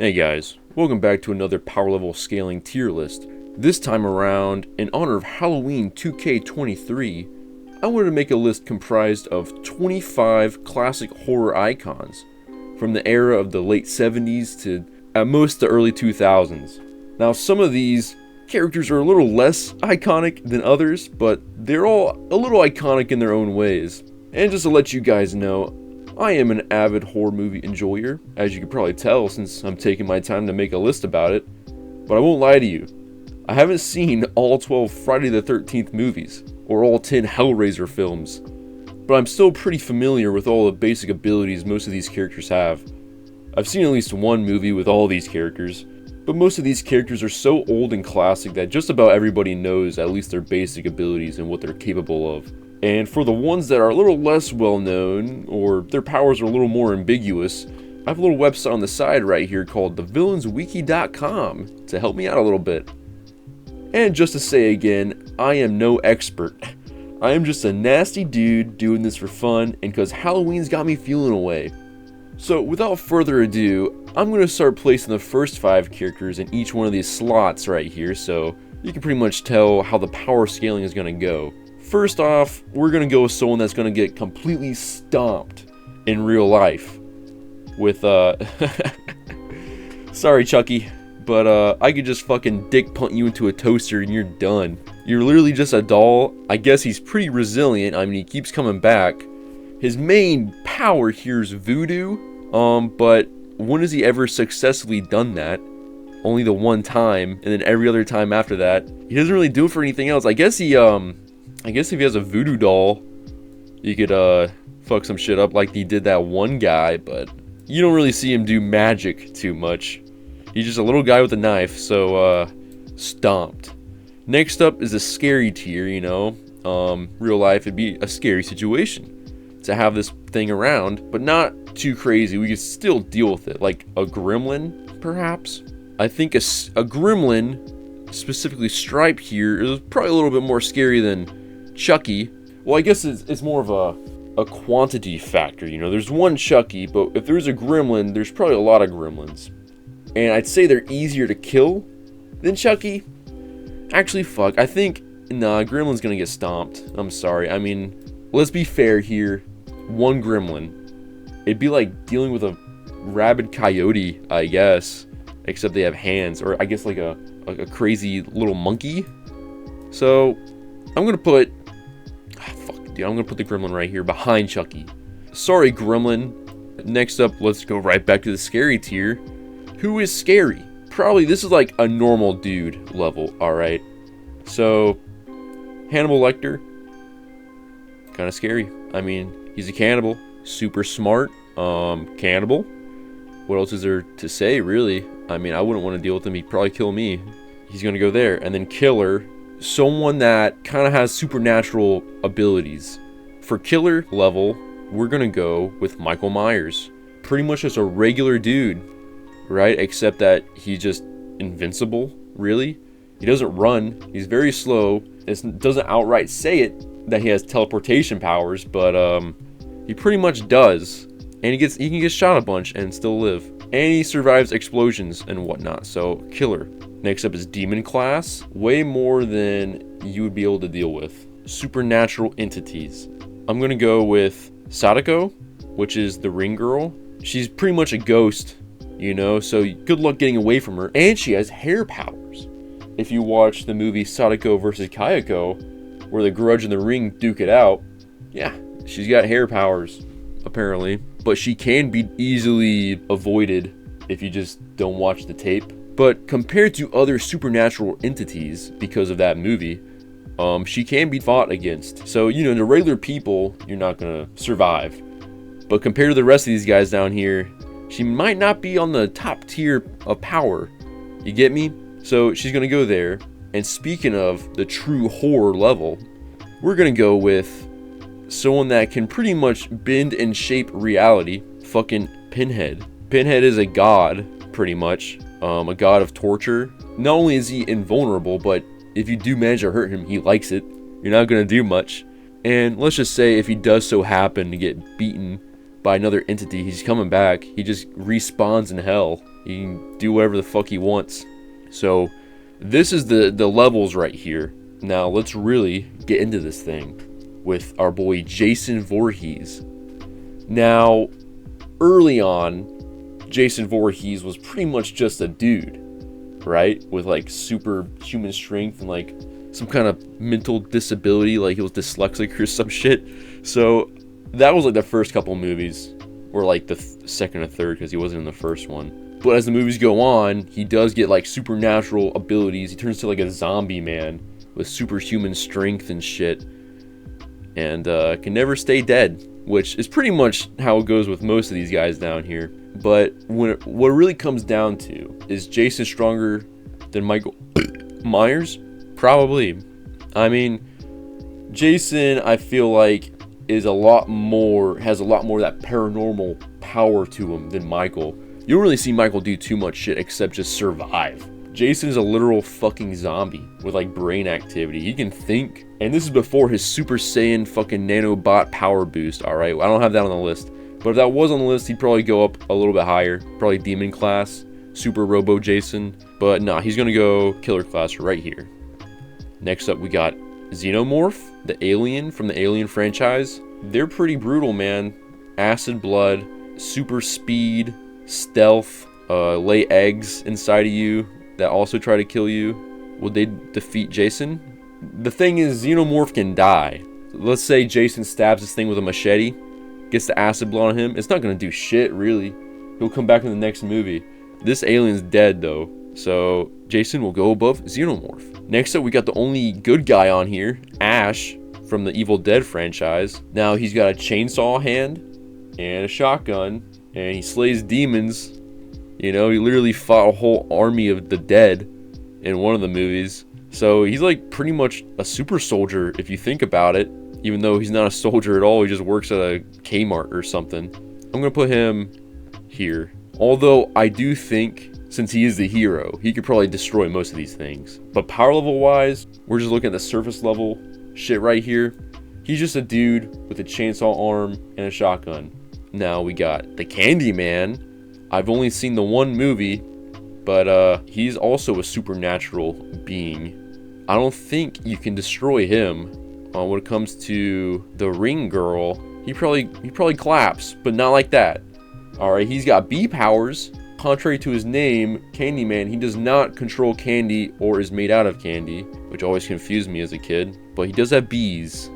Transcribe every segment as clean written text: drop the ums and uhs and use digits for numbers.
Hey guys, welcome back to another power level scaling tier list. This time around, in honor of Halloween 2K23, I wanted to make a list comprised of 25 classic horror icons from the era of the late 70s to at most the early 2000s. Now some of these characters are a little less iconic than others, but they're all a little iconic in their own ways. And just to let you guys know, I am an avid horror movie enjoyer, as you can probably tell since I'm taking my time to make a list about it. But I won't lie to you, I haven't seen all 12 Friday the 13th movies, or all 10 Hellraiser films, but I'm still pretty familiar with all the basic abilities most of these characters have. I've seen at least one movie with all these characters, but most of these characters are so old and classic that just about everybody knows at least their basic abilities and what they're capable of. And for the ones that are a little less well known, or their powers are a little more ambiguous, I have a little website on the side right here called thevillainswiki.com to help me out a little bit. And just to say again, I am no expert. I am just a nasty dude doing this for fun and because Halloween's got me feeling away. So without further ado, I'm going to start placing the first 5 characters in each one of these slots right here, so you can pretty much tell how the power scaling is going to go. First off, we're going to go with someone that's going to get completely stomped in real life. With, sorry Chucky, but I could just fucking dick punt you into a toaster and you're done. You're literally just a doll. I guess he's pretty resilient. I mean, he keeps coming back. His main power here is voodoo, but when has he ever successfully done that? Only the one time, and then every other time after that, he doesn't really do it for anything else. I guess if he has a voodoo doll, you could fuck some shit up like he did that one guy, but you don't really see him do magic too much. He's just a little guy with a knife, so stomped. Next up is a scary tier, you know. Real life, it'd be a scary situation to have this thing around, but not too crazy. We could still deal with it, like a gremlin, perhaps. I think a gremlin, specifically Stripe here, is probably a little bit more scary than Chucky. Well, I guess it's more of a quantity factor, you know. There's one Chucky, but if there's a gremlin, there's probably a lot of gremlins. And I'd say they're easier to kill than Chucky. Actually, fuck, I think, nah, gremlin's gonna get stomped. I'm sorry. I mean, let's be fair here. One gremlin. It'd be like dealing with a rabid coyote, I guess. Except they have hands, or I guess like a crazy little monkey. So, I'm gonna put... I'm gonna put the gremlin right here behind Chucky. Sorry, gremlin. Next up, let's go right back to the scary tier. Who is scary? Probably this is like a normal dude level, alright? So, Hannibal Lector. Kind of scary. I mean, he's a cannibal. Super smart. Cannibal. What else is there to say, really? I mean, I wouldn't want to deal with him. He'd probably kill me. He's gonna go there. And then Killer. Someone that kind of has supernatural abilities. For killer level, we're gonna go with Michael Myers. Pretty much just a regular dude, right? Except that he's just invincible, really. He doesn't run, he's very slow. It doesn't outright say it that he has teleportation powers, but he pretty much does. And he can get shot a bunch and still live. And he survives explosions and whatnot, so killer. Next up is Demon Class. Way more than you would be able to deal with. Supernatural entities. I'm gonna go with Sadako, which is the ring girl. She's pretty much a ghost, you know, so good luck getting away from her. And she has hair powers. If you watch the movie Sadako vs. Kayako, where the Grudge and the Ring duke it out, yeah, she's got hair powers, apparently. But she can be easily avoided if you just don't watch the tape. But compared to other supernatural entities, because of that movie, she can be fought against. So, you know, the regular people, you're not gonna survive. But compared to the rest of these guys down here, she might not be on the top tier of power. You get me? So she's gonna go there. And speaking of the true horror level, we're gonna go with someone that can pretty much bend and shape reality. Fucking Pinhead. Pinhead is a god, pretty much. A god of torture. Not only is he invulnerable, but if you do manage to hurt him, he likes it. You're not going to do much. And let's just say if he does so happen to get beaten by another entity, he's coming back. He just respawns in hell. He can do whatever the fuck he wants. So this is the levels right here. Now let's really get into this thing with our boy Jason Voorhees. Now, early on, Jason Voorhees was pretty much just a dude, right? With like superhuman strength and like some kind of mental disability, like he was dyslexic or some shit. So that was like the first couple movies, or like the second or third, because he wasn't in the first one. But as the movies go on, he does get like supernatural abilities. He turns to like a zombie man with superhuman strength and shit, and can never stay dead, which is pretty much how it goes with most of these guys down here. But what it really comes down to is Jason stronger than Michael Myers? Probably. I mean, Jason, I feel like, has a lot more of that paranormal power to him than Michael. You don't really see Michael do too much shit except just survive. Jason's a literal fucking zombie with like brain activity. He can think, and this is before his Super Saiyan fucking nanobot power boost. All right, I don't have that on the list, but if that was on the list, he'd probably go up a little bit higher, probably demon class, Super Robo Jason. But nah, he's gonna go killer class right here. Next up, we got Xenomorph, the alien from the Alien franchise. They're pretty brutal, man. Acid blood, super speed, stealth, lay eggs inside of you that also try to kill you. Would they defeat Jason? The thing is, Xenomorph can die. Let's say Jason stabs this thing with a machete, gets the acid blood on him. It's not going to do shit, really. He'll come back in the next movie. This alien's dead, though. So Jason will go above Xenomorph. Next up, we got the only good guy on here, Ash from the Evil Dead franchise. Now, he's got a chainsaw hand and a shotgun, and he slays demons. You know, he literally fought a whole army of the dead in one of the movies. So he's like pretty much a super soldier if you think about it. Even though he's not a soldier at all, he just works at a Kmart or something. I'm going to put him here. Although I do think, since he is the hero, he could probably destroy most of these things. But power level wise, we're just looking at the surface level shit right here. He's just a dude with a chainsaw arm and a shotgun. Now we got the Candyman. I've only seen the one movie, but he's also a supernatural being. I don't think you can destroy him. When it comes to the Ring Girl, he probably claps, but not like that. Alright, he's got bee powers. Contrary to his name, Candyman, he does not control candy or is made out of candy, which always confused me as a kid. But he does have bees.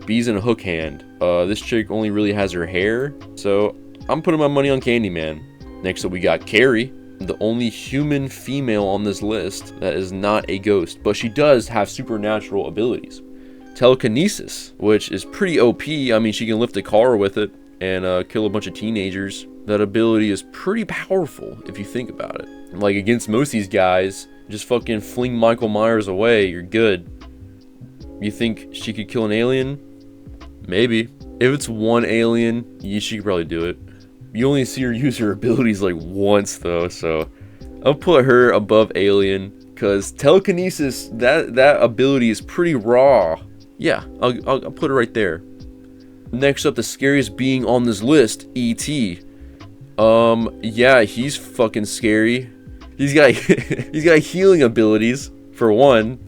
Bees and a hook hand. This chick only really has her hair, so I'm putting my money on Candyman. Next up, we got Carrie, the only human female on this list that is not a ghost, but she does have supernatural abilities. Telekinesis, which is pretty OP. I mean, she can lift a car with it and kill a bunch of teenagers. That ability is pretty powerful if you think about it. Like, against most of these guys, just fucking fling Michael Myers away, you're good. You think she could kill an alien? Maybe. If it's one alien, yeah, she could probably do it. You only see her use her abilities like once though, so I'll put her above alien, because telekinesis, that ability is pretty raw. Yeah, I'll put her right there. Next up, the scariest being on this list, E.T. Yeah, he's fucking scary. He's got he's got healing abilities for one.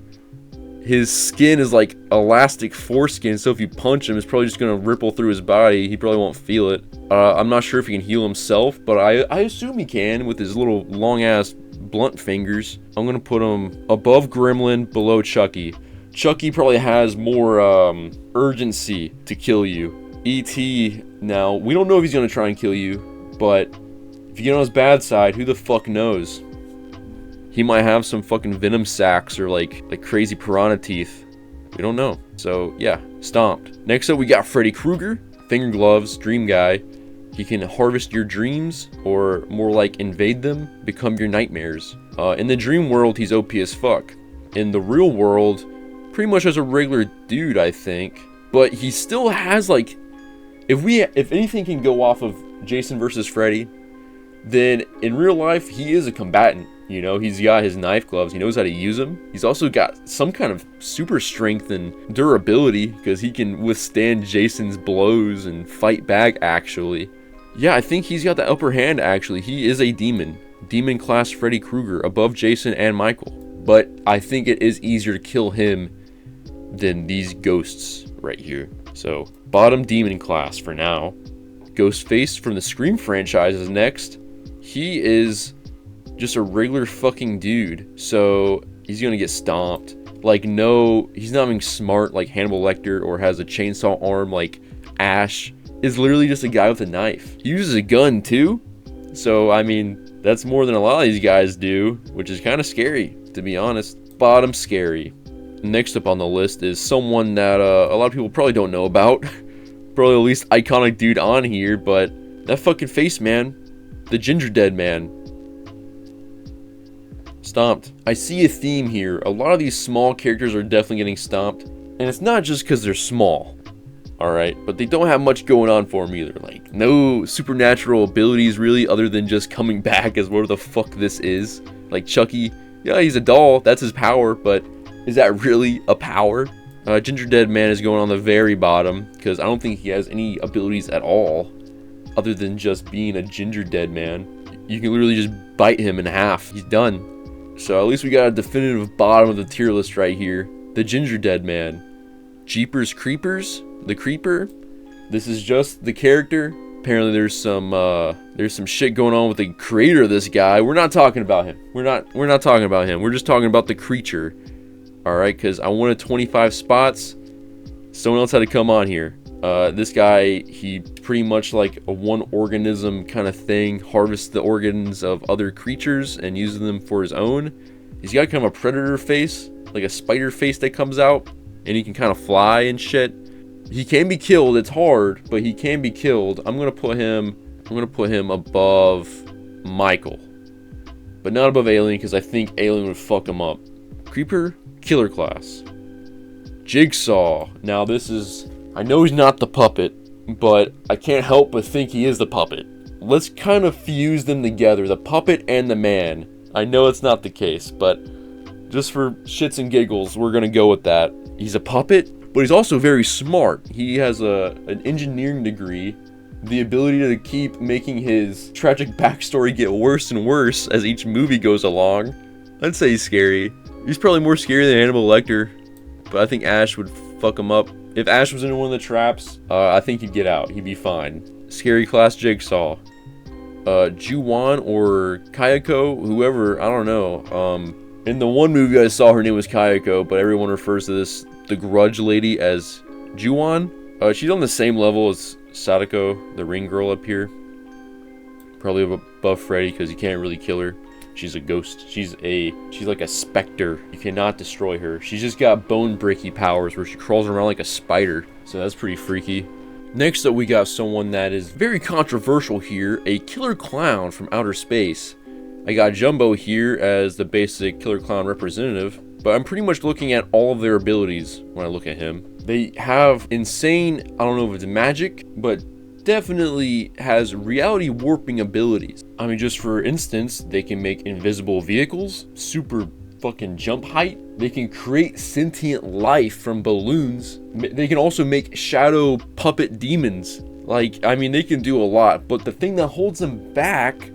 His skin is like elastic foreskin, so if you punch him, it's probably just gonna ripple through his body. He probably won't feel it. I'm not sure if he can heal himself, but I assume he can with his little long ass blunt fingers. I'm gonna put him above Gremlin, below Chucky. Chucky probably has more urgency to kill you. E.T. now, we don't know if he's gonna try and kill you, but if you get on his bad side, who the fuck knows? He might have some fucking venom sacs or like crazy piranha teeth. We don't know. So yeah, stomped. Next up, we got Freddy Krueger, finger gloves, dream guy. He can harvest your dreams, or more like invade them, become your nightmares. In the dream world, he's OP as fuck. In the real world, pretty much as a regular dude, I think. But he still has like, if anything can go off of Jason versus Freddy, then in real life, he is a combatant. You know, he's got his knife gloves. He knows how to use them. He's also got some kind of super strength and durability, because he can withstand Jason's blows and fight back, actually. Yeah, I think he's got the upper hand, actually. He is a demon. Demon class Freddy Krueger above Jason and Michael. But I think it is easier to kill him than these ghosts right here. So bottom demon class for now. Ghostface from the Scream franchise is next. He is just a regular fucking dude. So he's gonna get stomped. Like, no, he's not even smart like Hannibal Lector or has a chainsaw arm like Ash. Is literally just a guy with a knife. He uses a gun too. So, I mean, that's more than a lot of these guys do, which is kind of scary, to be honest. Bottom scary. Next up on the list is someone that a lot of people probably don't know about. Probably the least iconic dude on here, but that fucking face, man. The Ginger Dead Man. Stomped. I see a theme here. A lot of these small characters are definitely getting stomped. And it's not just because they're small. Alright, but they don't have much going on for them either. Like, no supernatural abilities really, other than just coming back as whatever the fuck this is. Like Chucky, yeah, he's a doll, that's his power, but is that really a power? Ginger Dead Man is going on the very bottom, because I don't think he has any abilities at all, other than just being a Ginger Dead Man. You can literally just bite him in half, he's done. So at least we got a definitive bottom of the tier list right here. The Ginger Dead Man. Jeepers Creepers? The Creeper. This is just the character. Apparently there's some shit going on with the creator of this guy. We're not talking about him. We're not talking about him. We're just talking about the creature. Alright, because I wanted 25 spots. Someone else had to come on here. This guy, he pretty much like a one organism kind of thing, harvests the organs of other creatures and uses them for his own. He's got kind of a predator face, like a spider face that comes out, and he can kind of fly and shit. He can be killed. It's hard, but he can be killed. I'm gonna put him above Michael, but not above Alien, because I think Alien would fuck him up. Creeper, killer class. Jigsaw. Now this is, I know he's not the puppet, but I can't help but think he is the puppet. Let's kind of fuse them together, the puppet and the man. I know it's not the case, but just for shits and giggles, we're gonna go with that. He's a puppet, but he's also very smart. He has an engineering degree, the ability to keep making his tragic backstory get worse and worse as each movie goes along. I'd say he's scary. He's probably more scary than Hannibal Lector, but I think Ash would fuck him up. If Ash was in one of the traps, I think he'd get out. He'd be fine. Scary class Jigsaw. Ju-Wan or Kayako, whoever, I don't know. In the one movie I saw, her name was Kayako, but everyone refers to this, the Grudge Lady, as Ju-Wan. She's on the same level as Sadako, the ring girl up here. Probably above Freddy, because you can't really kill her. She's a ghost. She's like a specter. You cannot destroy her. She's just got bone bricky powers where she crawls around like a spider. So that's pretty freaky. Next up, we got someone that is very controversial here, a killer clown from outer space. I got Jumbo here as the basic killer clown representative, but I'm pretty much looking at all of their abilities when I look at him. They have insane, I don't know if it's magic, but definitely has reality warping abilities. I mean, just for instance, they can make invisible vehicles, super fucking jump height. They can create sentient life from balloons. They can also make shadow puppet demons. Like, I mean, they can do a lot, but the thing that holds them back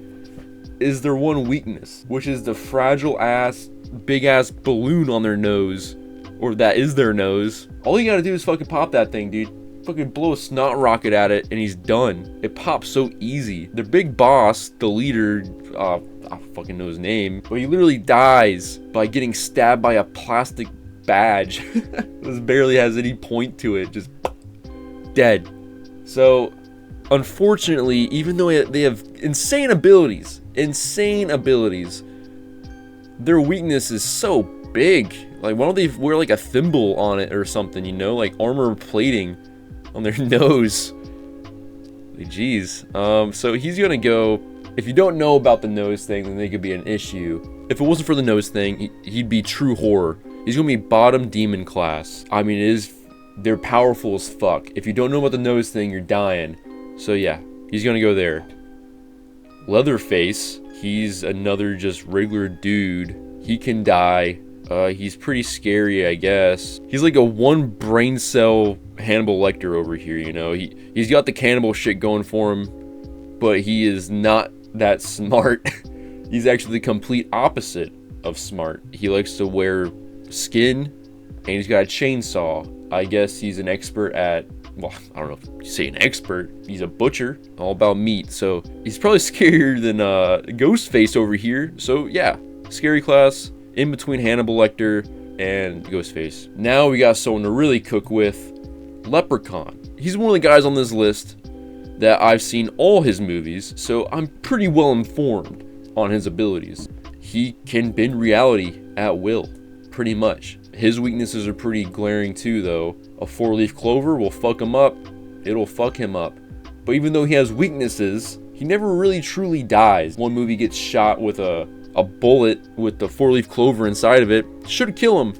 is their one weakness, which is the fragile ass, big ass balloon on their nose, or that is their nose. All you gotta do is fucking pop that thing, dude. Fucking blow a snot rocket at it and he's done. It pops so easy. Their big boss, the leader, I fucking know his name, but he literally dies by getting stabbed by a plastic badge. This barely has any point to it, just dead. So unfortunately, even though they have insane abilities, their weakness is so big. Like, why don't they wear like a thimble on it or something, you know, like armor plating on their nose. Like, geez. So he's gonna go. If you don't know about the nose thing, then they could be an issue. If it wasn't for the nose thing, he'd be true horror. He's gonna be bottom demon class. I mean, they're powerful as fuck. If you don't know about the nose thing, you're dying. So yeah, he's gonna go there. Leatherface, he's another just regular dude. He can die. He's pretty scary, I guess. He's like a one brain cell Hannibal Lector over here, you know. He's got the cannibal shit going for him, but he is not that smart. He's actually the complete opposite of smart. He likes to wear skin, and he's got a chainsaw. I guess he's an expert at, well, I don't know if you say an expert. He's a butcher, all about meat. So he's probably scarier than Ghostface over here. So yeah, scary class in between Hannibal Lector and Ghostface. Now we got someone to really cook with, Leprechaun. He's one of the guys on this list that I've seen all his movies, so I'm pretty well informed on his abilities. He can bend reality at will, pretty much. His weaknesses are pretty glaring too, though. A 4-leaf clover will fuck him up. It'll fuck him up. But even though he has weaknesses, he never really truly dies. One movie gets shot with a bullet with the 4-leaf clover inside of it. Should kill him.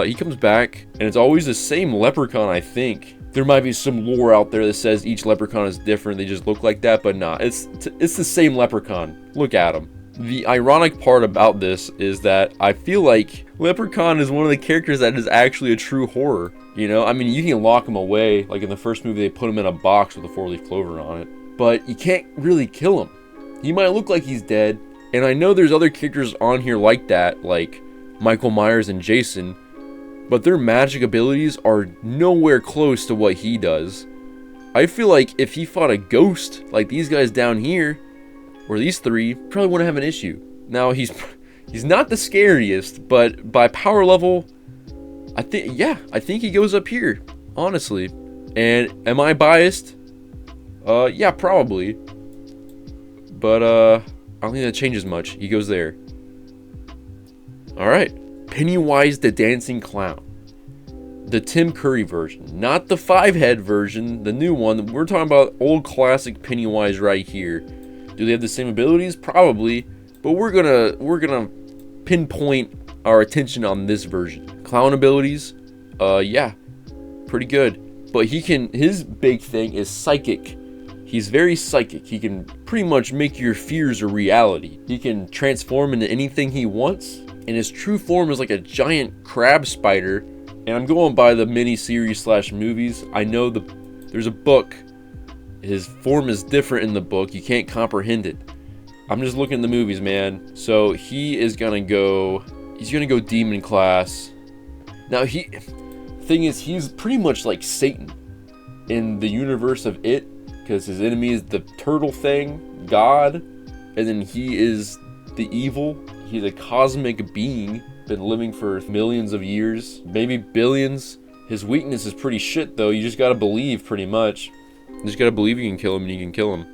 He comes back, and it's always the same leprechaun, I think. There might be some lore out there that says each leprechaun is different, they just look like that, but nah, it's the same leprechaun. Look at him. The ironic part about this is that I feel like Leprechaun is one of the characters that is actually a true horror. You know, I mean, you can lock him away, like in the first movie they put him in a box with a 4-leaf clover on it, but you can't really kill him. He might look like he's dead, and I know there's other characters on here like that, like Michael Myers and Jason, but their magic abilities are nowhere close to what he does. I feel like if he fought a ghost like these guys down here, or these three, probably wouldn't have an issue. Now, he's not the scariest, but by power level, I think he goes up here, honestly. And am I biased? Yeah, probably. But I don't think that changes much. He goes there. Alright. Pennywise the Dancing Clown. The Tim Curry version. Not the 5-head version, the new one. We're talking about old classic Pennywise right here. Do they have the same abilities? Probably. But we're gonna pinpoint our attention on this version. Clown abilities? Yeah. Pretty good. But his big thing is psychic. He's very psychic. He can pretty much make your fears a reality. He can transform into anything he wants. And his true form is like a giant crab spider. And I'm going by the mini-series / movies. I know there's a book. His form is different in the book. You can't comprehend it. I'm just looking at the movies, man. So he's gonna go demon class. Now thing is, he's pretty much like Satan in the universe of it, because his enemy is the turtle thing, God, and then he is the evil. He's a cosmic being, been living for millions of years, maybe billions. His weakness is pretty shit though. You just gotta believe, pretty much. You just gotta believe you can kill him, and you can kill him.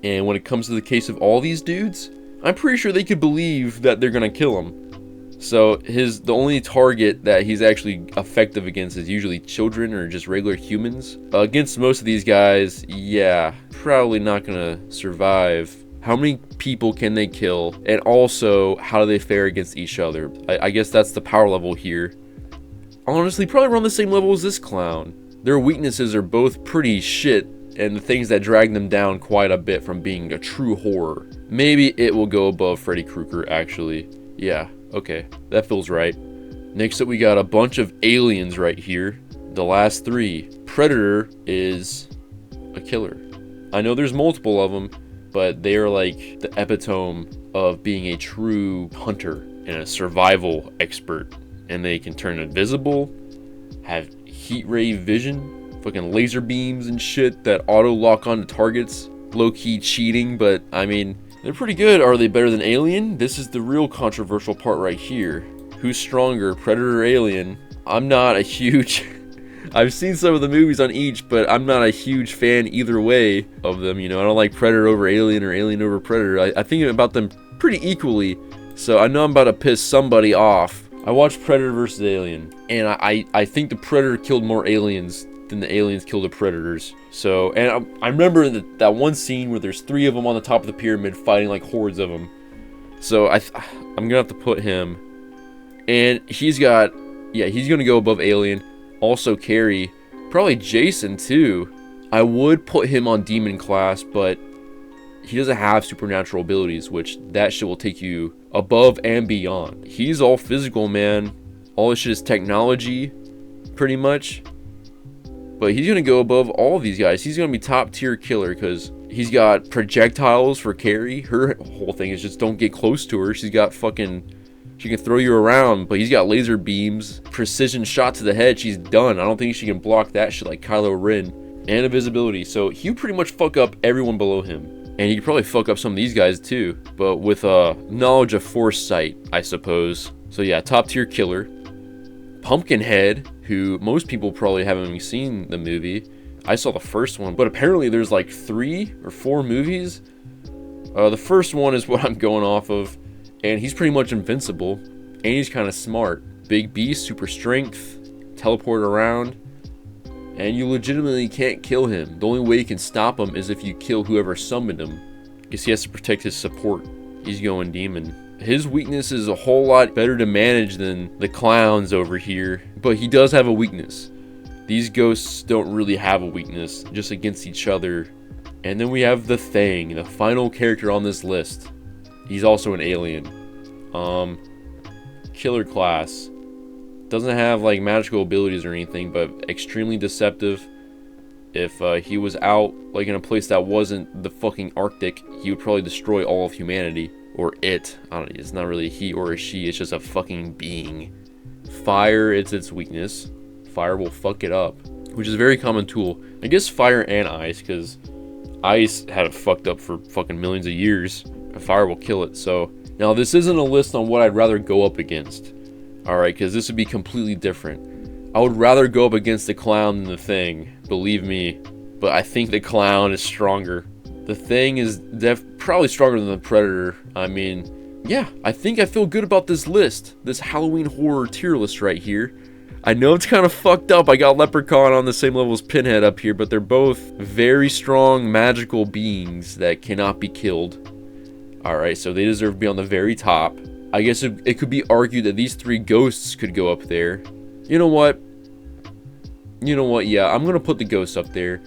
And when it comes to the case of all these dudes, I'm pretty sure they could believe that they're gonna kill him. So the only target that he's actually effective against is usually children or just regular humans. Against most of these guys, yeah, probably not gonna survive. How many people can they kill? And also, how do they fare against each other? I guess that's the power level here. Honestly, probably around the same level as this clown. Their weaknesses are both pretty shit, and the things that drag them down quite a bit from being a true horror. Maybe it will go above Freddy Krueger, actually. Yeah, okay, that feels right. Next up, we got a bunch of aliens right here. The last three. Predator is a killer. I know there's multiple of them, but they are like the epitome of being a true hunter and a survival expert. And they can turn invisible, have heat ray vision, fucking laser beams and shit that auto lock onto targets. Low-key cheating, but I mean, they're pretty good. Are they better than Alien? This is the real controversial part right here. Who's stronger, Predator or Alien? I'm not a huge... I've seen some of the movies on each, but I'm not a huge fan either way of them. You know, I don't like Predator over Alien or Alien over Predator. I think about them pretty equally, so I know I'm about to piss somebody off. I watched Predator vs. Alien, and I think the Predator killed more aliens than the aliens killed the Predators. So, and I remember that one scene where there's 3 of them on the top of the pyramid fighting like hordes of them. So I'm gonna have to put him, and he's gonna go above Alien. Also Carrie, probably Jason too. I would put him on Demon class, but he doesn't have supernatural abilities, which that shit will take you above and beyond. He's all physical, man. All this shit is technology, pretty much. But he's gonna go above all of these guys. He's gonna be top tier killer, because He's got projectiles for Carrie. Her whole thing is just don't get close to her. She's got fucking... She can throw you around, but he's got laser beams. Precision shot to the head. She's done. I don't think she can block that shit like Kylo Ren. And invisibility. So he'll pretty much fuck up everyone below him. And he could probably fuck up some of these guys too. But with knowledge of foresight, I suppose. So yeah, top tier killer. Pumpkinhead, who most people probably haven't even seen the movie. I saw the first one, but apparently there's like 3 or 4 movies. The first one is what I'm going off of, and he's pretty much invincible, and he's kind of smart. Big beast, super strength, teleport around, and you legitimately can't kill him. The only way you can stop him is if you kill whoever summoned him, because he has to protect his support. He's going demon. His weakness is a whole lot better to manage than the clowns over here, but he does have a weakness. These ghosts don't really have a weakness, just against each other. And then we have the Thing, the final character on this list. He's also an alien. Killer class. Doesn't have like magical abilities or anything, but extremely deceptive. If he was out like in a place that wasn't the fucking Arctic, he would probably destroy all of humanity. Or it. I don't know, it's not really a he or a she, it's just a fucking being. Fire is its weakness. Fire will fuck it up, which is a very common tool. I guess fire and ice, because ice had it fucked up for fucking millions of years. Fire will kill it. So now this isn't a list on what I'd rather go up against. Alright, because this would be completely different. I would rather go up against the clown than the Thing, believe me. But I think the clown is stronger. The Thing is probably stronger than the Predator. I mean, yeah, I think I feel good about this list. This Halloween horror tier list right here. I know it's kind of fucked up. I got Leprechaun on the same level as Pinhead up here, but they're both very strong magical beings that cannot be killed. Alright, so they deserve to be on the very top. I guess it could be argued that these 3 ghosts could go up there. You know what? Yeah, I'm going to put the ghosts up there.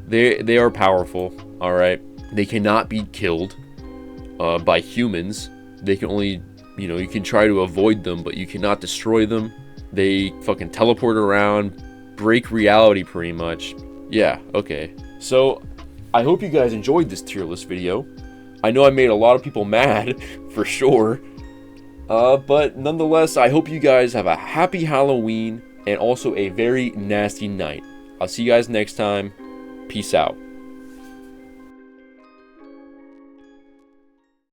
They are powerful, alright? They cannot be killed by humans. They can only, you can try to avoid them, but you cannot destroy them. They fucking teleport around, break reality pretty much. Yeah, okay. So, I hope you guys enjoyed this tier list video. I know I made a lot of people mad, for sure. But nonetheless, I hope you guys have a happy Halloween and also a very nasty night. I'll see you guys next time. Peace out.